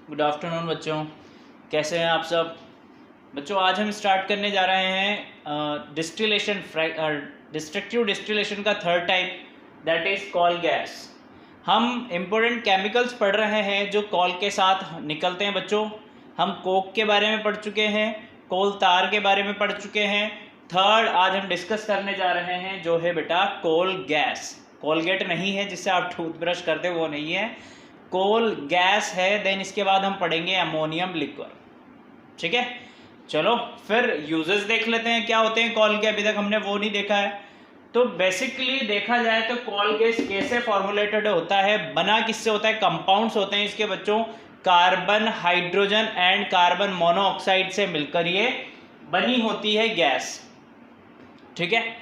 Good afternoon बच्चों, कैसे हैं आप सब। बच्चों आज हम स्टार्ट करने जा रहे हैं डिस्टिलेशन डिस्ट्रक्टिव डिस्टिलेशन का third type, that is coal gas. हम इम्पोर्टेंट केमिकल्स पढ़ रहे हैं जो कॉल के साथ निकलते हैं बच्चों। हम कोक के बारे में पढ़ चुके हैं, कोल तार के बारे में पढ़ चुके हैं। थर्ड आज हम डिस्कस करने जा रहे हैं जो है बेटा कोल गैस। कोलगेट नहीं है जिससे आप टूथब्रश करते हो, वो नहीं है, कोल गैस है। देन इसके बाद हम पढ़ेंगे अमोनियम लिक्विड। ठीक है, चलो फिर यूजेस देख लेते हैं क्या होते हैं कॉल के। अभी तक हमने वो नहीं देखा है। तो बेसिकली देखा जाए तो कॉल गैस कैसे फॉर्मुलेटेड होता है, बना किससे होता है, कंपाउंड्स होते हैं इसके बच्चों, carbon, hydrogen and carbon monoxide से मिलकर ये बनी होती है गैस। ठीक है,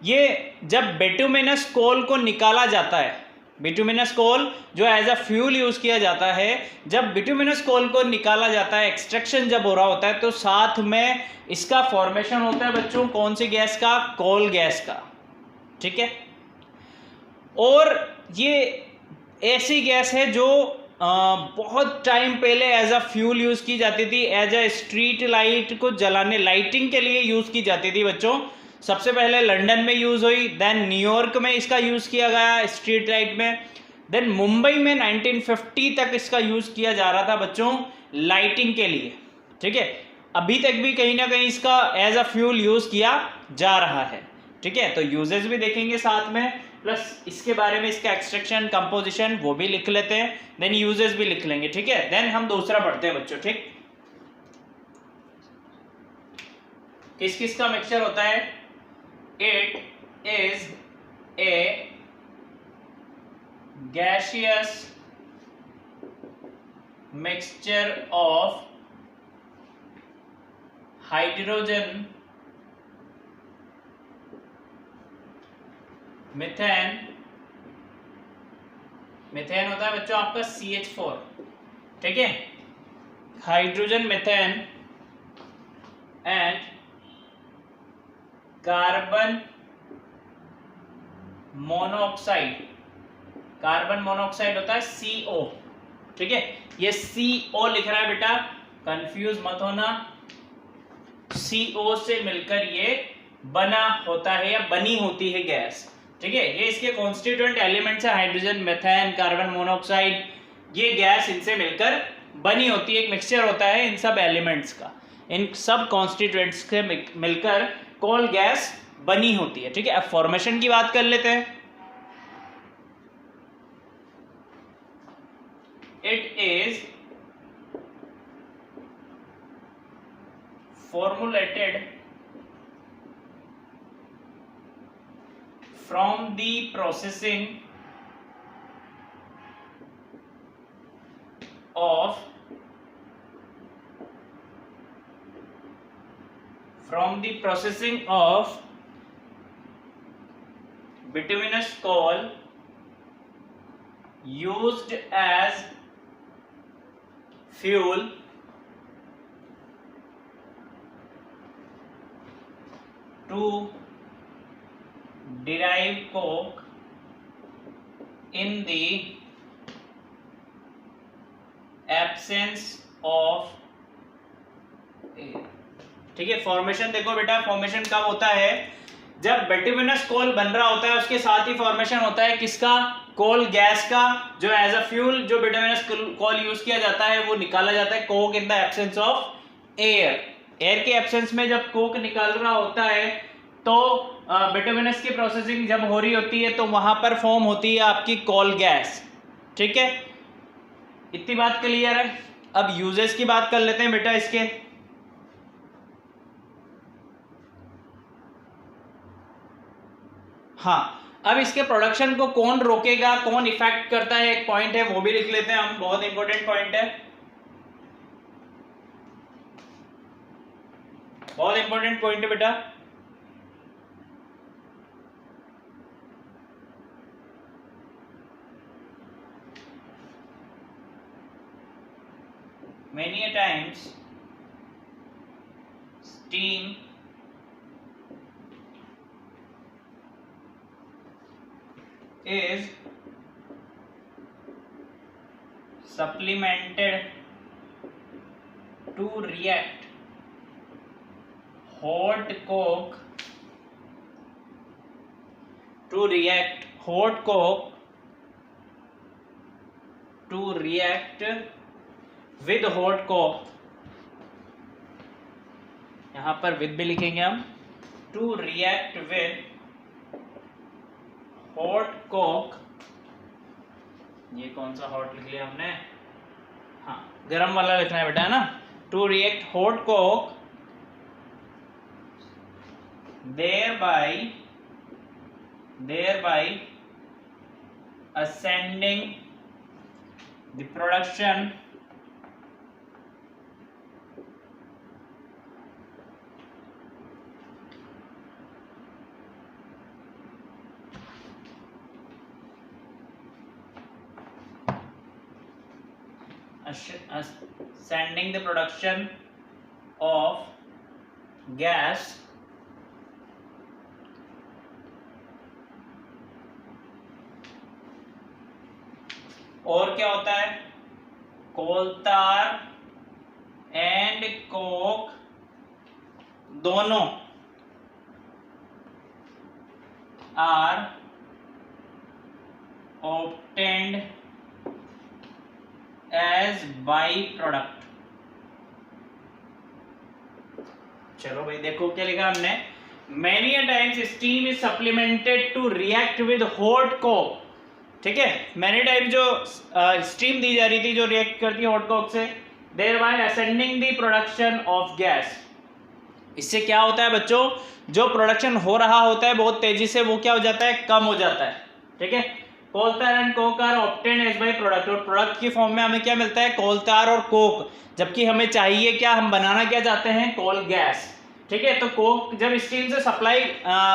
ये जब बिटुमिनस कोल को निकाला जाता है, बिटुमिनस कोल जो एज अ फ्यूल यूज किया जाता है, जब बिटुमिनस कोल को निकाला जाता है, एक्सट्रैक्शन जब हो रहा होता है, तो साथ में इसका फॉर्मेशन होता है बच्चों कौन सी गैस का, कोल गैस का। ठीक है, और ये ऐसी गैस है जो बहुत टाइम पहले एज अ फ्यूल यूज की जाती थी, एज अ स्ट्रीट लाइट को जलाने, लाइटिंग के लिए यूज की जाती थी बच्चों। सबसे पहले लंदन में यूज हुई, देन न्यूयॉर्क में इसका यूज किया गया स्ट्रीट लाइट में, देन मुंबई में 1950 तक इसका यूज किया जा रहा था बच्चों लाइटिंग के लिए। ठीक है, अभी तक भी कहीं ना कहीं इसका एज अ फ्यूल यूज किया जा रहा है। ठीक है, तो यूजेस भी देखेंगे साथ में, प्लस इसके बारे में इसका एक्सट्रैक्शन, कंपोजिशन वो भी लिख लेते हैं, देन यूजेस भी लिख लेंगे। ठीक है, देन हम दूसरा पढ़ते हैं बच्चों। ठीक, किस किस का मिक्सचर होता है, it is a gaseous mixture of hydrogen, methane, methane होता है बच्चों आपका CH4। ठीक है, hydrogen, methane and carbon monoxide, carbon monoxide होता है CO। ठीक है, ये CO लिख रहा है बेटा, कंफ्यूज मत होना, CO से मिलकर ये बना होता है या बनी होती है गैस। ठीक है, ये इसके कॉन्स्टिट्यूएंट एलिमेंट्स है, हाइड्रोजन, मीथेन, कार्बन मोनोऑक्साइड, ये गैस इनसे मिलकर बनी होती है, एक मिक्सचर होता है इन सब एलिमेंट्स का, इन सब कॉन्स्टिट्यूएंट्स से मिलकर कोल गैस बनी होती है। ठीक है, अब फॉर्मेशन की बात कर लेते हैं। It is formulated from the processing of bituminous coal used as fuel to derive coke in the absence of air। ठीक है, फॉर्मेशन देखो बेटा, फॉर्मेशन कब होता है, जब बिटुमिनस कोल बन रहा होता है, उसके साथ ही फॉर्मेशन होता है किसका, कोल गैस का, जो एज अ फ्यूल जो बिटुमिनस कोल यूज किया जाता है वो निकाला जाता है Coke in the absence of air. Air के एब्सेंस में जब कोक निकाल रहा होता है तो बिटुमिनस की प्रोसेसिंग जब हो रही होती है तो वहां पर फॉर्म होती है आपकी कोल गैस। ठीक है, इतनी बात क्लियर है। अब यूजेस की बात कर लेते हैं बेटा इसके। हाँ, अब इसके प्रोडक्शन को कौन रोकेगा, कौन इफेक्ट करता है, एक पॉइंट है वो भी लिख लेते हैं हम, बहुत इंपॉर्टेंट पॉइंट है, बहुत इंपॉर्टेंट पॉइंट है बेटा। Many a times steam is supplemented to react hot coke to react with hot coke, यहां पर with भी लिखेंगे हम, to react with hot coke, ये कौन सा हॉट लिख लिया हमने, हाँ गरम वाला लिखना है बेटा, है ना, to react hot coke thereby ascending the production of gas और क्या होता है, कोलतार एंड कोक दोनों are obtained as by product. चलो भाई देखो क्या लिखा हमने, many a times steam is supplemented to react with hot coke, ठीक है, मैनी टाइप जो स्टीम दी जा रही थी जो रिएक्ट करती है हॉट कॉक से, thereby ascending the production of gas, इससे क्या होता है बच्चों, जो प्रोडक्शन हो रहा होता है बहुत तेजी से वो क्या हो जाता है, कम हो जाता है, ठीक है। Coal tar and coke are obtained as by product, और प्रोडक्ट की फॉर्म में हमें क्या मिलता है, कोलतार और कोक, जबकि हमें चाहिए क्या, हम बनाना क्या चाहते हैं, कोल गैस, ठीक है। तो कोक जब स्टीम से सप्लाई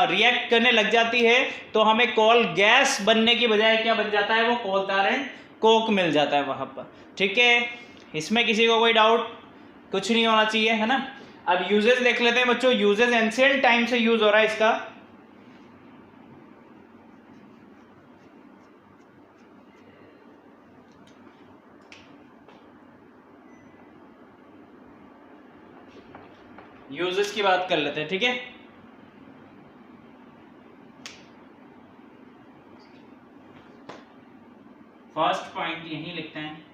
रिएक्ट करने लग जाती है तो हमें कोल गैस बनने की बजाय क्या बन जाता है, वो कोलतार एंड कोक मिल जाता है वहां पर, ठीक है। इसमें किसी को कोई डाउट कुछ नहीं होना चाहिए, है ना। अब यूजेस देख लेते हैं बच्चों, यूजेस एंशिएंट टाइम से यूज हो रहा है इसका, यूजेस की बात कर लेते हैं, ठीक है। फर्स्ट पॉइंट यही लिखते हैं,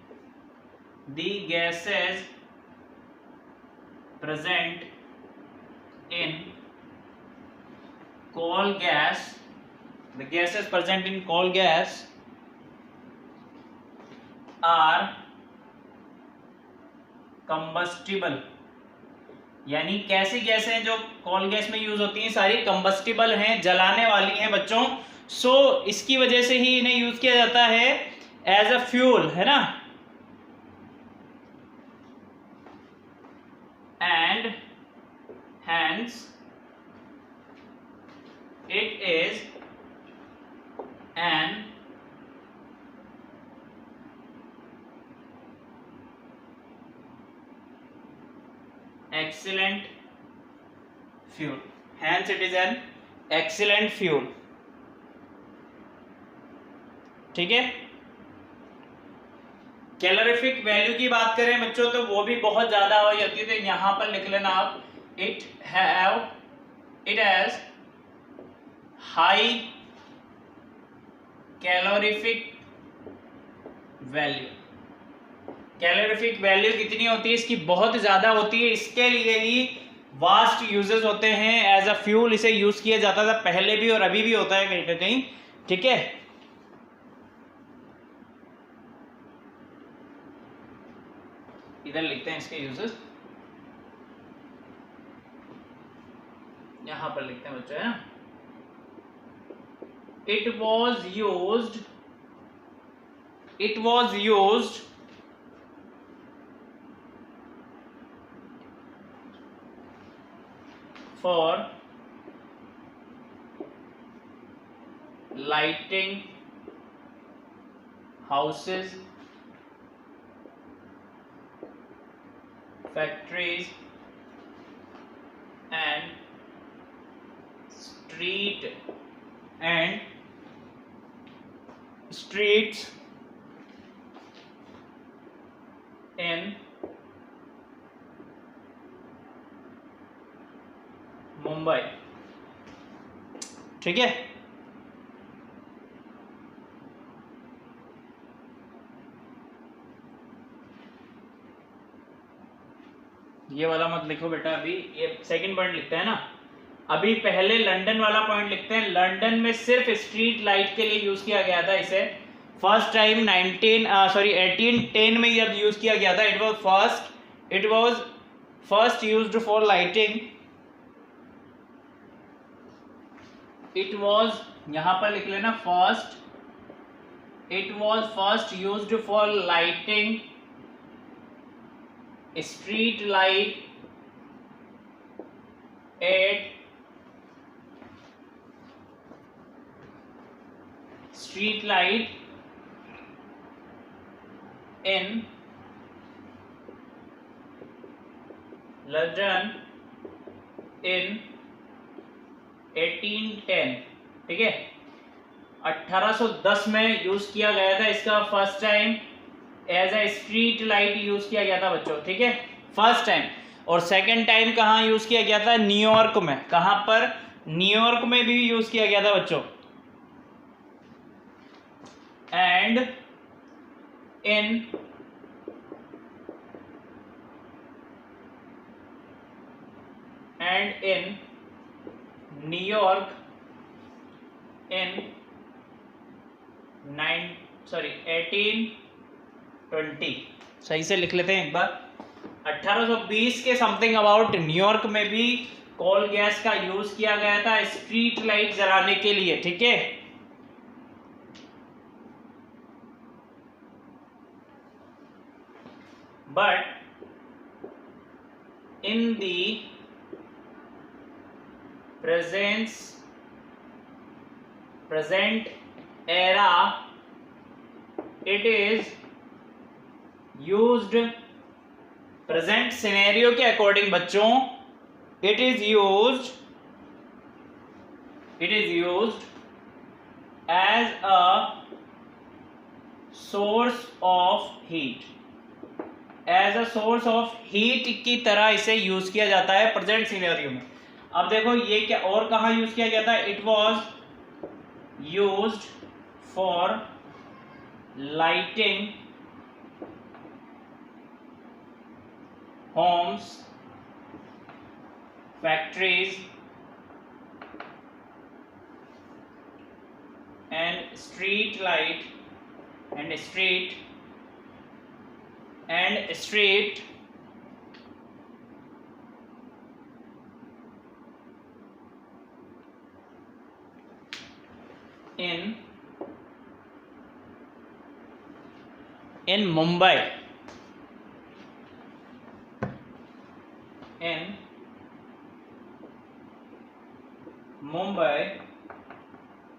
the gases present in coal gas, the gases present in coal gas are combustible, यानी कैसी गैसें हैं जो कोल गैस में यूज होती हैं, सारी कंबस्टिबल हैं, जलाने वाली हैं बच्चों। सो इसकी वजह से ही इन्हें यूज किया जाता है एज अ फ्यूल, है ना, and hence it is an excellent fuel, hence it is an excellent fuel, ठीक है। कैलोरीफिक वैल्यू की बात करें बच्चों तो वो भी बहुत ज्यादा हो जाती है, तो यहां पर लिख लेना आप, it has high calorific value, calorific value कितनी होती है इसकी, बहुत ज्यादा होती है, इसके लिए ही वास्ट यूजेस होते हैं, एज अ फ्यूल इसे यूज किया जाता था पहले भी और अभी भी होता है कहीं ना कहीं, ठीक है। इधर लिखते हैं इसके यूजेस, यहां पर लिखते हैं बच्चों, है ना। It was used for lighting houses, factories and streets in Mumbai, ठीक है। ये वाला मत लिखो बेटा, अभी ये सेकंड पॉइंट लिखते हैं ना, अभी पहले लंदन वाला पॉइंट लिखते हैं। लंदन में सिर्फ स्ट्रीट लाइट के लिए यूज किया गया था इसे, फर्स्ट टाइम 1810 में जब यूज किया गया था। It was first used for lighting, it was, यहां पर लिख लेना first, it was first used for lighting street light at street light in London in 1810, ठीक है। 1810 में यूज किया गया था इसका first time, as a street light use किया गया था बच्चों, ठीक है, फर्स्ट टाइम। और सेकंड टाइम कहाँ यूज किया गया था? न्यूयॉर्क में। कहाँ पर? न्यूयॉर्क में भी यूज किया गया था बच्चों। एंड इन न्यूयॉर्क इन 1820, सही से लिख लेते हैं एक बार। 1820 के समथिंग अबाउट न्यूयॉर्क में भी कोल गैस का यूज किया गया था स्ट्रीट लाइट जलाने के लिए, ठीक है। But in the present era it is used, present scenario के अकॉर्डिंग बच्चों it is used as a source of heat, as a source of heat की तरह इसे यूज किया जाता है प्रेजेंट सिनेरियो में। अब देखो ये क्या और कहाँ यूज किया गया था? It was used for lighting homes, factories and street in Mumbai,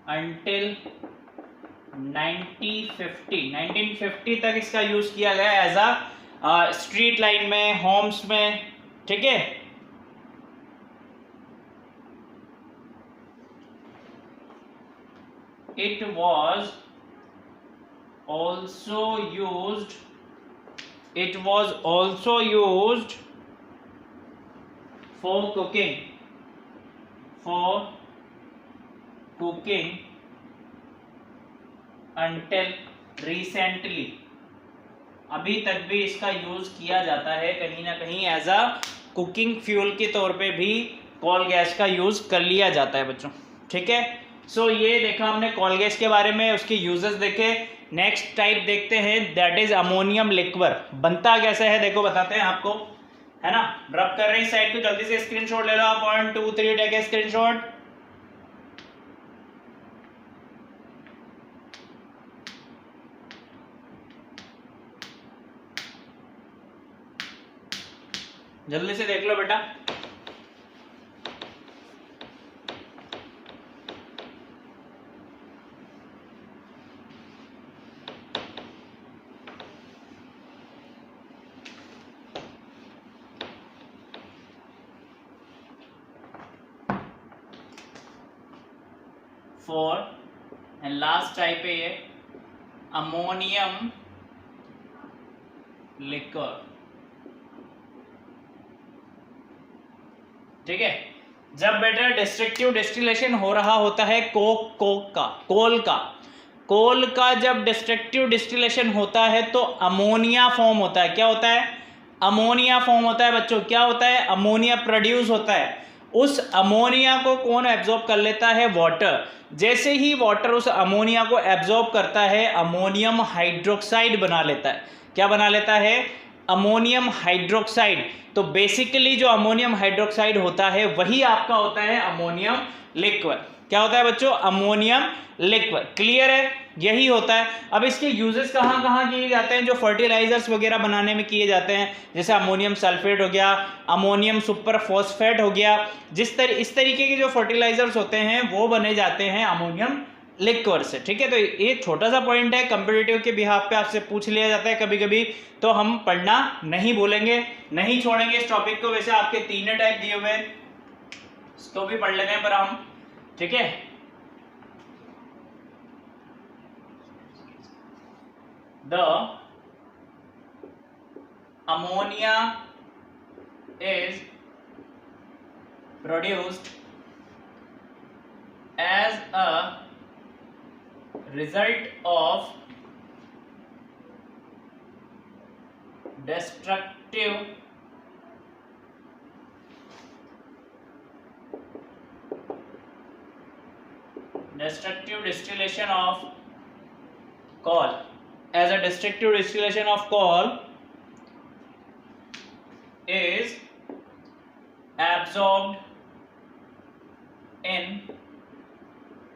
until 1950 तक इसका यूज किया गया एज अ स्ट्रीट लाइट में, होम्स में, ठीक है। It was also used for cooking until recently, अभी तक भी इसका यूज किया जाता है कहीं ना कहीं एज अ कुकिंग फ्यूल के तौर पे भी कोल गैस का यूज कर लिया जाता है बच्चों, ठीक है। सो ये देखा हमने कोल गैस के बारे में, उसके यूजेस देखे। नेक्स्ट टाइप देखते हैं, दैट इज अमोनियम लिक्विड। बनता कैसे है देखो, बताते हैं आपको, है ना। रब कर रहे हैं इस साइड को, जल्दी से स्क्रीनशॉट ले लो आप। 1 2 3 टेक ए स्क्रीनशॉट। जल्दी से देख लो बेटा। एंड लास्ट टाइप है ये अमोनियम लिक्विड, ठीक है। जब बेटा डिस्ट्रक्टिव डिस्टिलेशन हो रहा होता है कोल का जब डिस्ट्रक्टिव डिस्टिलेशन होता है तो अमोनिया फॉर्म होता है। क्या होता है? अमोनिया फॉर्म होता है बच्चों। क्या होता है? अमोनिया प्रोड्यूस होता है। उस अमोनिया को कौन एब्जॉर्ब कर लेता है? वाटर। जैसे ही वाटर उस अमोनिया को एब्जॉर्ब करता है, अमोनियम हाइड्रोक्साइड बना लेता है। क्या बना लेता है? Ammonium hydroxide. तो बेसिकली जो अमोनियम हाइड्रोक्साइड होता है वही आपका होता है अमोनियम लिक्विड। क्या होता है बच्चों? Ammonium liquid. क्लियर है? यही होता है। अब इसके यूजेस कहाँ कहाँ किए जाते हैं? जो फर्टिलाइजर्स वगैरह बनाने में किए जाते हैं, जैसे अमोनियम सल्फेट हो गया, अमोनियम सुपर फॉस्फेट हो गया। इस तरीके के जो फर्टिलाइजर्स होते हैं वो बने जाते हैं अमोनियम लिक्विड से। ठीक है, तो ये छोटा सा पॉइंट है, कंपेटिटिव के बिहाफ पे आपसे पूछ लिया जाता है कभी कभी, तो हम पढ़ना नहीं भूलेंगे, नहीं छोड़ेंगे इस टॉपिक को। वैसे आपके 3 टाइप दिए हुए हैं, इसको भी पढ़ लेते हैं पर हम। ठीक है, the ammonia is produced as a result of destructive distillation of coal. As a destructive distillation of coal is absorbed in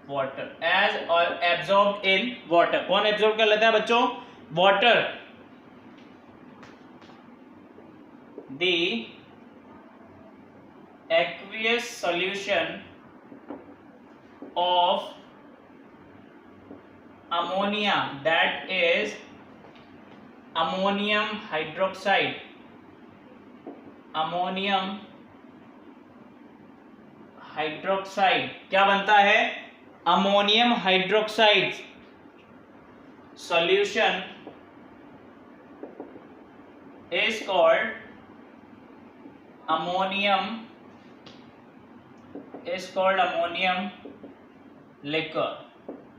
water, as absorbed in water. कौन एब्जॉर्ब कर लेता है बच्चों? Water. The aqueous solution of ammonia, that is ammonium hydroxide, ammonium hydroxide क्या बनता है? Ammonium hydroxide solution is called ammonium liquor।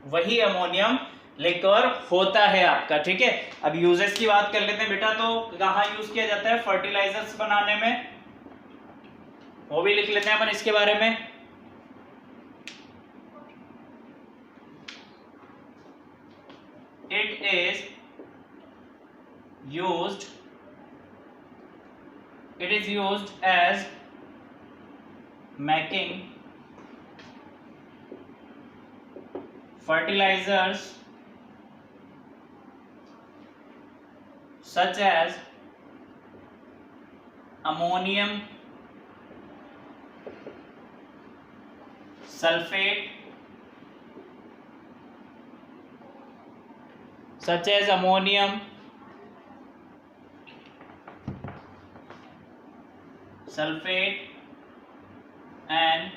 वही ammonium liquor होता है आपका। ठीक है, अब यूजेस की बात कर लेते हैं बेटा। तो कहाँ यूज किया जाता है? फर्टिलाइजर्स बनाने में, वो भी लिख लेते हैं अपन इसके बारे में। It is used as making fertilizers such as ammonium sulfate, such as ammonium sulfate and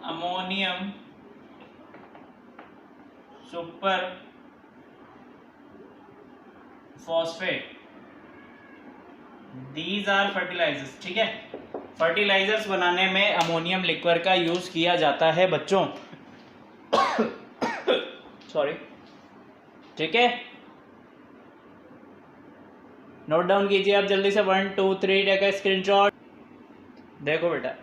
ammonium super phosphate। These are fertilizers। ठीक है, फर्टिलाइजर्स बनाने में अमोनियम लिक्विड का यूज किया जाता है बच्चों। सॉरी। ठीक है, नोट डाउन कीजिए आप जल्दी से। 1 2 3 टेक स्क्रीनशॉट। देखो बेटा,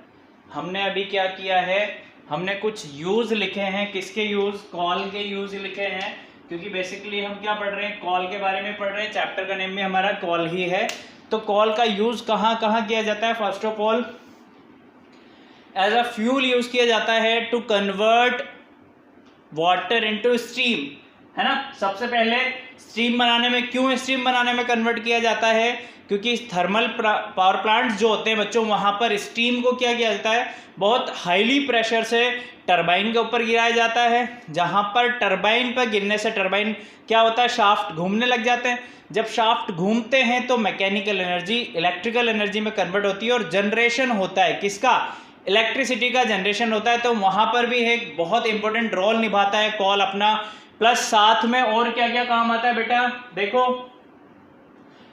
हमने अभी क्या किया है, हमने कुछ यूज लिखे हैं। किसके यूज? कॉल के यूज लिखे हैं, क्योंकि बेसिकली हम क्या पढ़ रहे हैं? कॉल के बारे में पढ़ रहे हैं। चैप्टर का नेम भी हमारा कॉल ही है। तो कॉल का यूज कहाँ कहाँ किया जाता है? First of all as a fuel use किया जाता है to convert water into steam, है ना। सबसे पहले स्टीम बनाने में, क्यों स्टीम बनाने में कन्वर्ट किया जाता है? क्योंकि थर्मल पावर प्लांट्स जो होते हैं बच्चों, वहाँ पर स्टीम को क्या किया जाता है? बहुत हाईली प्रेशर से टरबाइन के ऊपर गिराया जाता है। जहाँ पर टरबाइन पर गिरने से टरबाइन क्या होता है? शाफ्ट घूमने लग जाते हैं। जब शाफ्ट घूमते हैं तो मैकेनिकल एनर्जी इलेक्ट्रिकल एनर्जी में कन्वर्ट होती है और जनरेशन होता है। किसका? इलेक्ट्रिसिटी का जनरेशन होता है। तो वहाँ पर भी एक बहुत इंपॉर्टेंट रोल निभाता है कॉल अपना, प्लस साथ में और क्या क्या काम आता है बेटा, देखो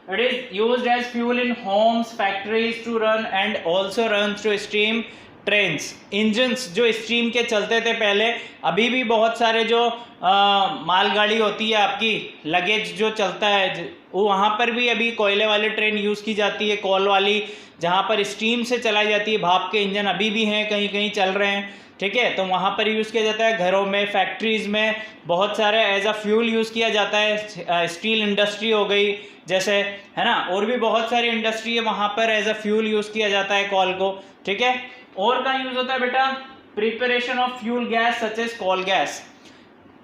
it is used as fuel in homes, factories to run and also runs to steam trains. Engines जो स्टीम के चलते थे पहले, अभी भी बहुत सारे जो मालगाड़ी होती है आपकी लगेज जो चलता है वो वहाँ पर भी अभी कोयले वाली ट्रेन यूज़ की जाती है, कोल वाली, जहाँ पर स्टीम से चलाई जाती है, भाप के इंजन अभी भी हैं, कहीं कहीं चल रहे हैं, ठीक है, तो वहाँ पर यूज़ किया जाता है। घरों में, फैक्ट्रीज़ में बहुत सारे एज अ फ्यूल यूज़ किया जाता है। स्टील इंडस्ट्री हो गई जैसे, है ना, और भी बहुत सारी इंडस्ट्री है, वहाँ पर एज अ फ्यूल यूज़ किया जाता है कॉल को, ठीक है। और का यूज़ होता है बेटा preparation of fuel gas such as coal gas,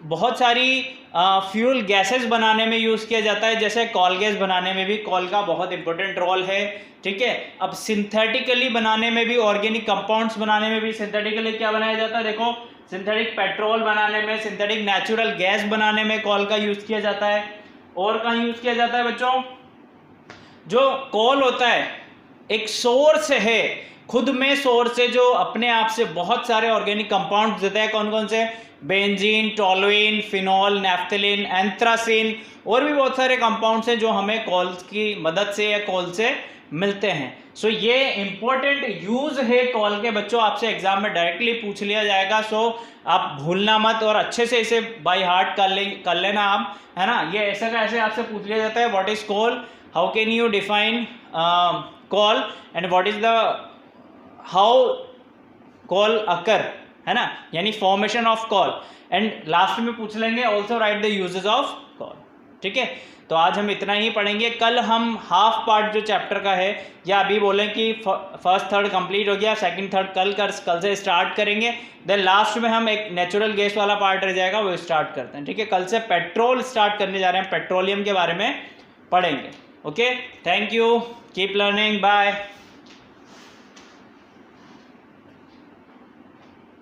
बहुत सारी फ्यूल गैसेस बनाने में यूज़ किया जाता है, जैसे कॉल गैस बनाने में भी कॉल का बहुत इंपॉर्टेंट रोल है, ठीक है। अब सिंथेटिकली बनाने में भी, ऑर्गेनिक कंपाउंड्स बनाने में भी सिंथेटिकली क्या बनाया जाता है, देखो सिंथेटिक पेट्रोल बनाने में, सिंथेटिक नेचुरल गैस बनाने में कॉल का यूज़ किया जाता है। और कहाँ यूज़ किया जाता है बच्चों, जो कॉल होता है एक सोर्स है, खुद में सोर्स है जो अपने आप से बहुत सारे ऑर्गेनिक कंपाउंड्स देता है। कौन कौन से, benzene, toluene, phenol, naphthalene, anthracene, और भी बहुत सारे कंपाउंड्स हैं जो हमें कॉल की मदद से या कॉल से मिलते हैं। सो ये इंपॉर्टेंट यूज है कॉल के बच्चों, आपसे एग्जाम में डायरेक्टली पूछ लिया जाएगा। सो आप भूलना मत और अच्छे से इसे बाय हार्ट कर लेना आप, है ना। ये ऐसा का ऐसे आपसे पूछ लिया जाता है, what is coal, how can you define coal and what is the how coal occur, है ना, यानी formation of coal, and last में पूछ लेंगे also write the uses of coal, ठीक है। तो आज हम इतना ही पढ़ेंगे, कल हम हाफ पार्ट जो चैप्टर का है, या अभी बोलें कि फर्स्ट थर्ड कंप्लीट हो गया, सेकंड थर्ड कल से स्टार्ट करेंगे, देन लास्ट में हम एक नेचुरल गैस वाला पार्ट रह जाएगा, वो स्टार्ट करते हैं, ठीक है। कल से पेट्रोल स्टार्ट करने जा रहे हैं, पेट्रोलियम के बारे में पढ़ेंगे। Okay, thank you, keep learning, bye.